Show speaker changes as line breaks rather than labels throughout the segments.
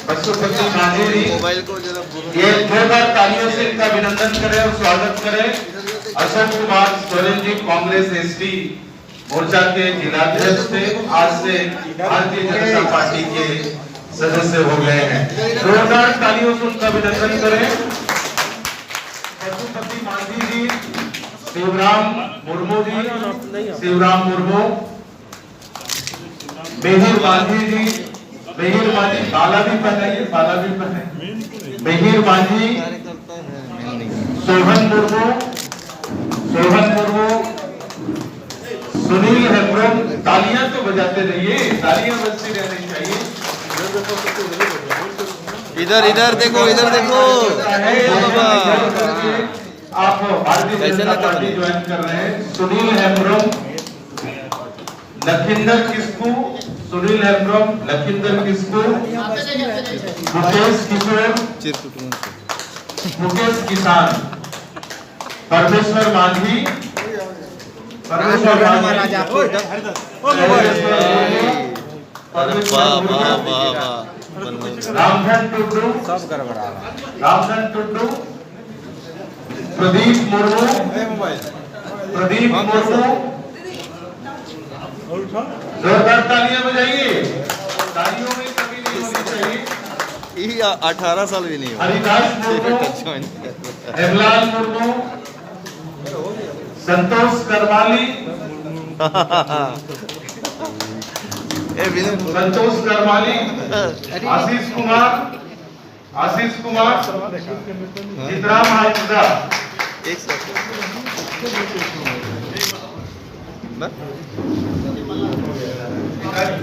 पशुपति मांझी जी, ये 2 बार तालियों से इनका अभिनंदन करें और स्वागत करें। अशोक कुमार सोरेन जी कांग्रेस एसटी मोर्चा के जिलाध्यक्ष थे, आज से भारतीय जनता पार्टी के सदस्य हो गए हैं। जोरदार तालियों से उनका अभिनंदन करें। पशुपति मांझी जी, शिवराम मुर्मू जी, शिवराम मुर्मू, बेहिर मांझी जी, बेहिर मांझी, बाला भी पहने, बाला भी पहने, बेहिर मांझी, सोहन मुर्मू, सोहन मुर्मू, सुनील हेम्ब्रम। तालियां तो बजाते रहिए, तालियां बजती रहनी चाहिए।
इधर इधर देखो, इधर देखो।
आप भारतीय जनता पार्टी ज्वाइन कर रहे हैं। सुनील हेम्ब्रम, लखिंदर किस्कू, सुनील हेम्ब्रम, लखिंदर किस्कू, मुकेश किशोर, मुकेश किसान, परमेश्वर मांझी, परमेश्वर रामधन टुड्डू, सब गड़बड़ा, रामधन टुड्डू, प्रदीप मुर्मू, प्रदीप मुर्मू। जोरदार तालियां बजाइए, तालियों में कमी नहीं होनी चाहिए।
18 साल भी नहीं
हरिदास मुर्मू, हेमलाल मुर्मू, संतोष करमाली, संतोष करमाली, आशीष कुमार, आशीष कुमार, चित्राम हाजदा।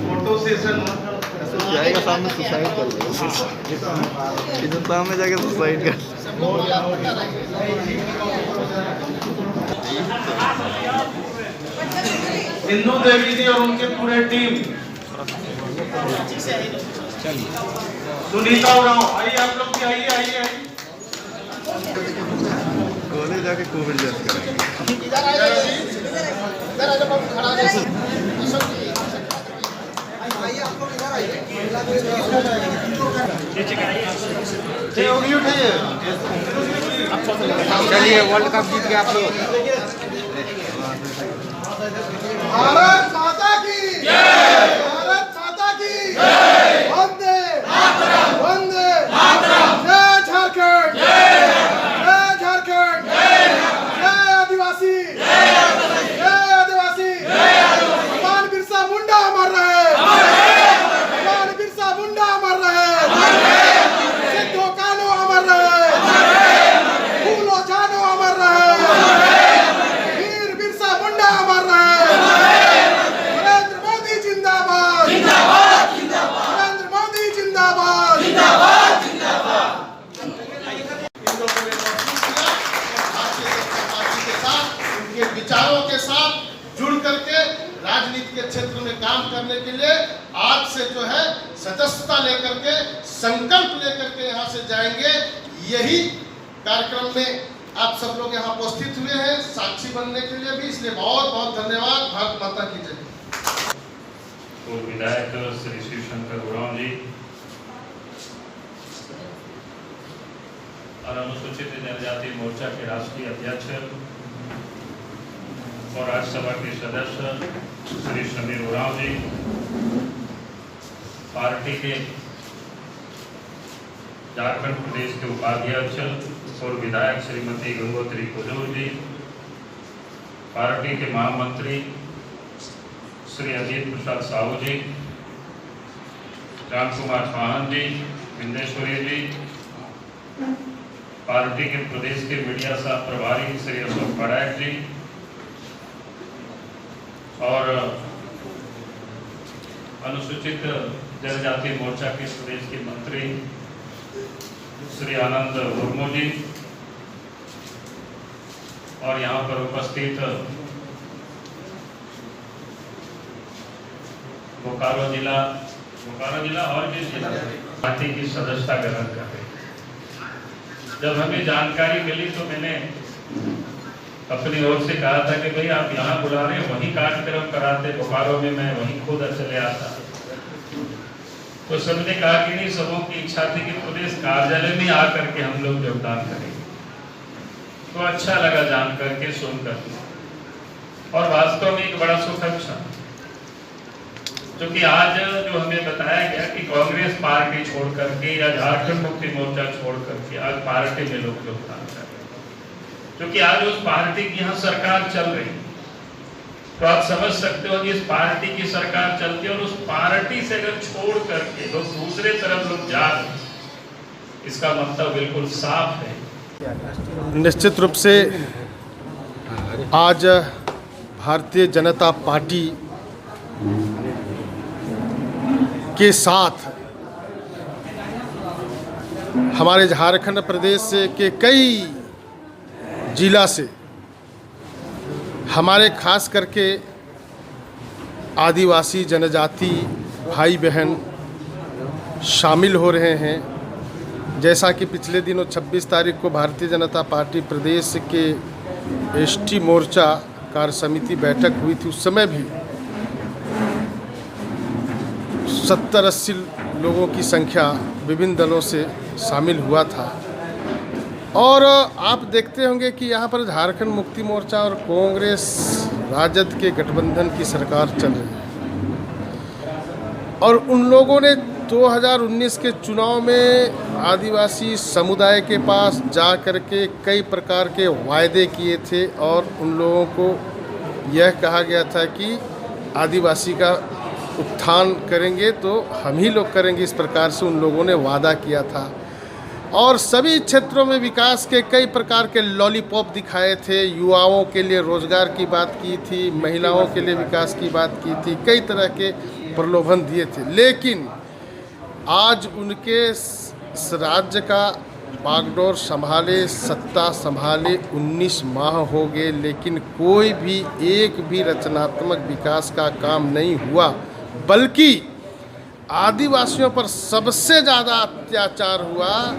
फोटो सेशन
जाएगा सामने, सुसाइड कर लेगा। इधर सामने जाके सुसाइड कर।
इंदू देवी जी और उनके पूरे टीम, सुनीता उरांव, आइए आप लोग भी आइए, आइए आइए।
कॉलेज जाके कोविड टेस्ट करेंगे।
चलिए, वर्ल्ड कप जीत गए आप लोग।
भारत माता की जय, भारत माता की जय, वंदे मातरम, वंदे मातरम, जय झारखंड, जय झारखंड, जय आदिवासी, जय आदिवासी, भगवान बिरसा मुंडा अमर रहे, भगवान बिरसा मुंडा अमर रहे, सिद्धो कानो अमर रहे, फूलो जानो अमर रहे, वीर बिरसा मुंडा अमर रहे। नरेंद्र मोदी जिंदाबाद, जिंदाबाद, जिंदाबाद, नरेंद्र मोदी जिंदाबाद, जिंदाबाद, जिंदाबाद। उनके विचारों के साथ जुड़ करके राजनीति के क्षेत्र में काम करने के लिए आज से जो है सदस्यता लेकर के, संकल्प लेकर के यहाँ से जाएंगे। यही कार्यक्रम में आप सब लोग यहाँ उपस्थित हुए हैं साक्षी बनने के लिए भी, इसलिए बहुत बहुत धन्यवाद। भारत माता की जय।
पूर्व विधायक श्री शिवशंकर उरांव जी और अनुसूचित जनजाति मोर्चा के राष्ट्रीय अध्यक्ष और राज्यसभा के सदस्य श्री समीर उरांव जी, पार्टी के झारखंड प्रदेश के उपाध्यक्ष और विधायक श्रीमती गंगोत्री कुजूर जी, पार्टी के महामंत्री श्री अजीत प्रसाद साहू जी, राम कुमार चौहान जी, विंदेश्वरी जी, पार्टी के प्रदेश के मीडिया सह प्रभारी श्री अशोक पड़ायक जी और अनुसूचित जनजाति मोर्चा के प्रदेश के मंत्री श्री आनंद मुर्मू जी और यहाँ पर उपस्थित बोकारो जिला और भी जिला पार्टी की सदस्यता ग्रहण कर रही। जब हमें जानकारी मिली तो मैंने अपनी ओर से कहा था कि भाई आप यहाँ बुला रहे हैं, वहीं कार्यक्रम कराते बोकारो में, मैं वहीं खुद चले आता। तो सबने कहा कि नहीं, सबों की इच्छा कार्यालय में आकर के हम लोग योगदान करेंगे। तो अच्छा लगा जान करके, सुनकर, और वास्तव में एक बड़ा सुखद क्षण, क्योंकि आज जो हमें बताया गया कि कांग्रेस पार्टी छोड़ करके या झारखंड मुक्ति मोर्चा छोड़ करके आज पार्टी में लोग योगदान कर रहे हैं, क्योंकि आज उस पार्टी की यहाँ सरकार चल रही है। तो आप समझ सकते हो कि इस पार्टी की सरकार चलती है और उस पार्टी से अगर छोड़ करके लोग दूसरे तरफ लोग जा रहे हैं, इसका मतलब बिल्कुल साफ है।
निश्चित रूप से आज भारतीय जनता पार्टी के साथ हमारे झारखंड प्रदेश के कई जिला से हमारे खास करके आदिवासी जनजाति भाई बहन शामिल हो रहे हैं। जैसा कि पिछले दिनों 26 तारीख को भारतीय जनता पार्टी प्रदेश के एसटी मोर्चा कार्य समिति बैठक हुई थी, उस समय भी 70-80 लोगों की संख्या विभिन्न दलों से शामिल हुआ था। और आप देखते होंगे कि यहाँ पर झारखंड मुक्ति मोर्चा और कांग्रेस राजद के गठबंधन की सरकार चल रही है, और उन लोगों ने 2019 के चुनाव में आदिवासी समुदाय के पास जा कर के कई प्रकार के वायदे किए थे, और उन लोगों को यह कहा गया था कि आदिवासी का उत्थान करेंगे तो हम ही लोग करेंगे, इस प्रकार से उन लोगों ने वादा किया था। और सभी क्षेत्रों में विकास के कई प्रकार के लॉलीपॉप दिखाए थे, युवाओं के लिए रोजगार की बात की थी, महिलाओं के लिए विकास की बात की थी, कई तरह के प्रलोभन दिए थे। लेकिन आज उनके राज्य का बागडोर संभाले, सत्ता संभाले 19 माह हो गए, लेकिन कोई भी एक भी रचनात्मक विकास का काम नहीं हुआ, बल्कि आदिवासियों पर सबसे ज़्यादा अत्याचार हुआ,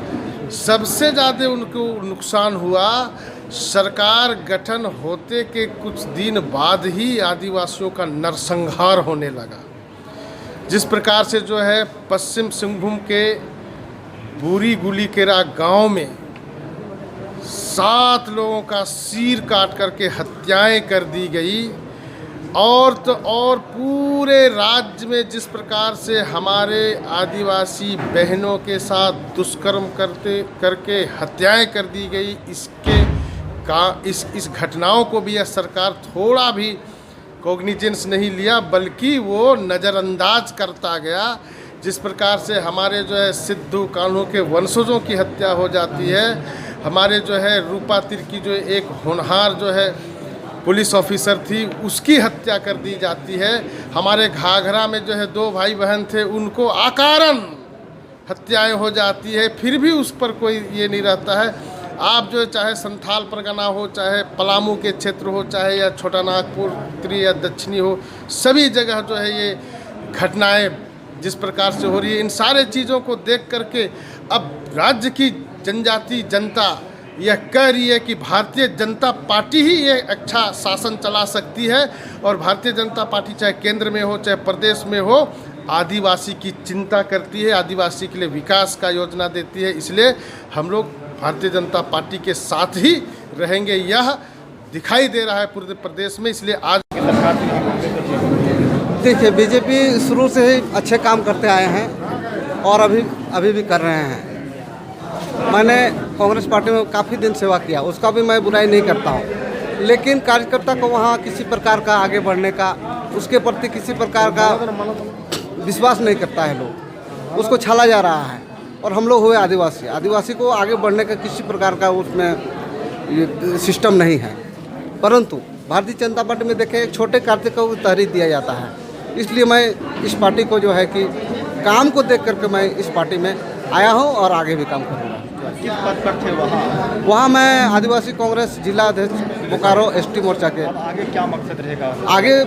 सबसे ज़्यादा उनको नुकसान हुआ। सरकार गठन होते के कुछ दिन बाद ही आदिवासियों का नरसंहार होने लगा। जिस प्रकार से जो है पश्चिम सिंहभूम के बूरी गुलीकेरा गांव में 7 लोगों का सिर काट करके हत्याएं कर दी गई, और तो और पूरे राज्य में जिस प्रकार से हमारे आदिवासी बहनों के साथ दुष्कर्म करके हत्याएं कर दी गई, इस घटनाओं को भी यह सरकार थोड़ा भी कॉग्निजेंस नहीं लिया, बल्कि वो नज़रअंदाज करता गया। जिस प्रकार से हमारे जो है सिद्धू कान्हू के वंशजों की हत्या हो जाती है, हमारे जो है रूपा तिर्की जो एक होनहार जो है पुलिस ऑफिसर थी, उसकी हत्या कर दी जाती है। हमारे घाघरा में जो है 2 भाई बहन थे, उनको अकारण हत्याएं हो जाती है, फिर भी उस पर कोई ये नहीं रहता है। आप जो चाहे संथाल परगना हो, चाहे पलामू के क्षेत्र हो, चाहे या छोटा नागपुर उत्तरी या दक्षिणी हो, सभी जगह जो है ये घटनाएं जिस प्रकार से हो रही है, इन सारे चीज़ों को देख करके अब राज्य की जनजाति जनता यह कह रही है कि भारतीय जनता पार्टी ही ये अच्छा शासन चला सकती है, और भारतीय जनता पार्टी चाहे केंद्र में हो चाहे प्रदेश में हो, आदिवासी की चिंता करती है, आदिवासी के लिए विकास का योजना देती है। इसलिए हम लोग भारतीय जनता पार्टी के साथ ही रहेंगे, यह दिखाई दे रहा है पूरे प्रदेश में। इसलिए आज
देखिए, बीजेपी शुरू से ही अच्छे काम करते आए हैं और अभी भी कर रहे हैं। मैंने कांग्रेस पार्टी में काफ़ी दिन सेवा किया, उसका भी मैं बुराई नहीं करता हूँ, लेकिन कार्यकर्ता को वहाँ किसी प्रकार का आगे बढ़ने का, उसके प्रति किसी प्रकार का विश्वास नहीं करता है, लोग उसको छाला जा रहा है। और हम लोग हुए आदिवासी को आगे बढ़ने का किसी प्रकार का उसमें सिस्टम नहीं है। परंतु भारतीय जनता पार्टी में देखें, एक छोटे कार्यकर्ता को तहरीर दिया जाता है। इसलिए मैं इस पार्टी को जो है कि काम को देख करके मैं इस पार्टी में आया हूँ और आगे भी काम करूँगा।
किस पद पर थे
वहाँ मैं आदिवासी कांग्रेस जिला अध्यक्ष बोकारो एसटी मोर्चा के।
आगे क्या मकसद रहेगा?
आगे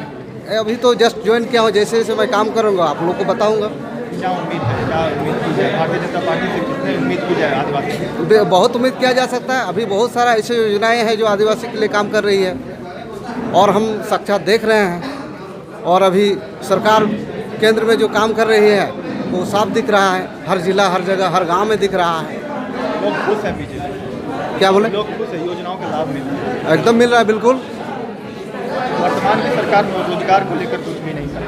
अभी तो जस्ट ज्वाइन किया हूँ, जैसे जैसे मैं काम करूँगा आप लोग को बताऊँगा।
क्या उम्मीद है, क्या उम्मीद की जाए भारतीय जनता पार्टी से? कितनी उम्मीद की जाए आदिवासी से?
बहुत उम्मीद किया जा सकता है। अभी बहुत सारा ऐसी योजनाएँ हैं जो आदिवासी के लिए काम कर रही है, और हम साक्षात देख रहे हैं। और अभी सरकार केंद्र में जो काम कर रही है वो साफ दिख रहा है, हर जिला हर जगह हर गांव में दिख रहा है।
लोग खुश हैं बीजेपी,
क्या बोले?
लोग खुश है, योजनाओं का लाभ मिल रहा है।
एकदम मिल रहा है, बिल्कुल।
वर्तमान की सरकार में रोजगार को लेकर कुछ भी नहीं कर,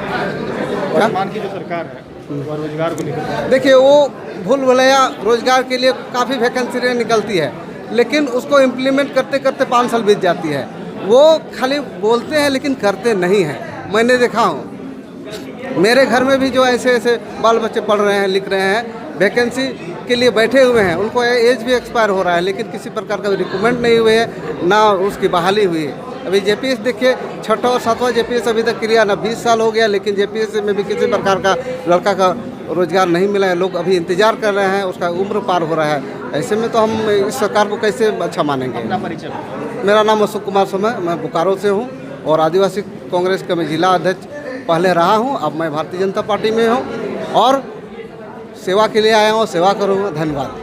वर्तमान की जो सरकार है वह रोजगार को लेकर,
देखिए वो भूल भुलैया रोजगार के लिए काफ़ी वैकेंसी निकलती है, लेकिन उसको इम्प्लीमेंट करते करते 5 साल बीत जाती है। वो खाली बोलते हैं लेकिन करते नहीं हैं। मैंने देखा हूँ, मेरे घर में भी जो ऐसे ऐसे बाल बच्चे पढ़ रहे हैं, लिख रहे हैं, वैकेंसी के लिए बैठे हुए हैं, उनको एज भी एक्सपायर हो रहा है, लेकिन किसी प्रकार का रिक्रूटमेंट नहीं हुए है, ना उसकी बहाली हुई है। अभी जेपीएस देखिए, 6वां और 7वां जेपीएस अभी तक क्रिया ना 20 साल हो गया, लेकिन जेपीएस में भी किसी प्रकार का लड़का का रोजगार नहीं मिला है। लोग अभी इंतजार कर रहे हैं, उसका उम्र पार हो रहा है। ऐसे में तो हम इस सरकार को कैसे अच्छा मानेंगे।
अपना परिचय।
मेरा नाम अशोक कुमार समय, मैं बोकारो से हूँ और आदिवासी कांग्रेस का मैं जिला अध्यक्ष पहले रहा हूँ। अब मैं भारतीय जनता पार्टी में हूँ और सेवा के लिए आया हूँ, सेवा करूँगा। धन्यवाद।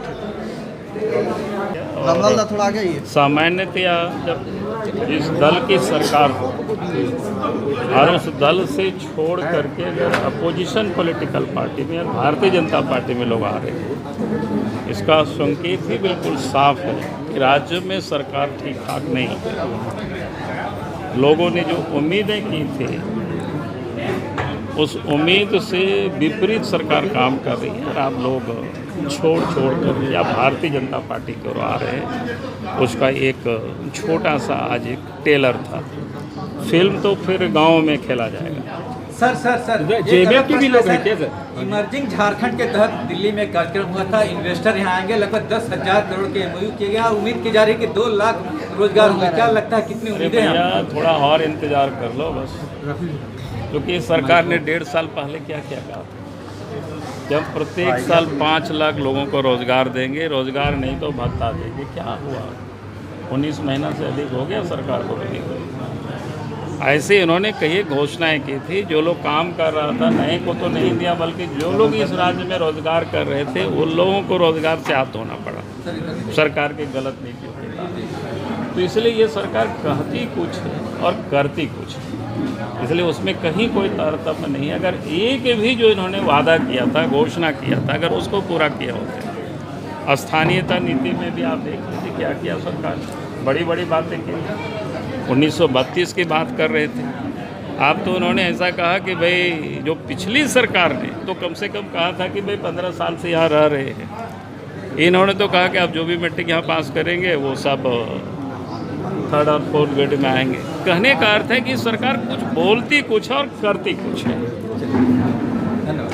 थोड़ा आगे ही
सामान्यतया जब इस दल की सरकार हो और उस दल से छोड़ करके अगर अपोजिशन पॉलिटिकल पार्टी में भारतीय जनता पार्टी में लोग आ रहे हैं, इसका संकेत ही बिल्कुल साफ है कि राज्य में सरकार ठीक ठाक नहीं है। लोगों ने जो उम्मीदें की थी उस उम्मीद से विपरीत सरकार काम कर रही है और आप लोग छोड़ कर या भारतीय जनता पार्टी की ओर आ रहे हैं। उसका एक छोटा सा आज एक टेलर था। फिल्म तो फिर गांव में खेला जाएगा।
सर जेबीएफ के भी लोग हैं क्या सर? इमर्जिंग झारखंड के तहत दिल्ली में कार्यक्रम हुआ था, इन्वेस्टर यहाँ आएंगे, लगभग 10,000 करोड़ के एमओयू किए गए, उम्मीद की जा रही है कि 2 लाख रोजगार होंगे। क्या लगता है, कितनी उम्मीदें हैं?
थोड़ा और इंतजार कर लो बस, क्योंकि सरकार ने 1.5 साल पहले क्या कहा था कि हम प्रत्येक साल 5 लाख लोगों को रोजगार देंगे, रोजगार नहीं तो भत्ता देंगे। क्या हुआ? 19 महीना से अधिक हो गया सरकार को मिली हुई। ऐसे इन्होंने कई घोषणाएं की थी। जो लोग काम कर रहा था नए को तो नहीं दिया, बल्कि जो लोग इस राज्य में रोजगार कर रहे थे उन लोगों को रोजगार से हाथ धोना पड़ा सरकार की गलत नीतियों के कारण। तो इसलिए ये सरकार कहती कुछ है और करती कुछ है, इसलिए उसमें कहीं कोई तारतम्य नहीं है। अगर एक भी जो इन्होंने वादा किया था, घोषणा किया था, अगर उसको पूरा किया होता, स्थानीयता नीति में भी आप देख लीजिए क्या किया सरकार ने। बड़ी बड़ी बातें की, 1932 की बात कर रहे थे आप, तो उन्होंने ऐसा कहा कि भाई जो पिछली सरकार ने तो कम से कम कहा था कि भाई 15 साल से यहाँ रह रहे हैं। इन्होंने तो कहा कि आप जो भी मैट्रिक यहाँ पास करेंगे वो सब 3rd और 4th ग्रेड में आएंगे। कहने का अर्थ है कि सरकार कुछ बोलती कुछ और करती कुछ है।
धन्यवाद।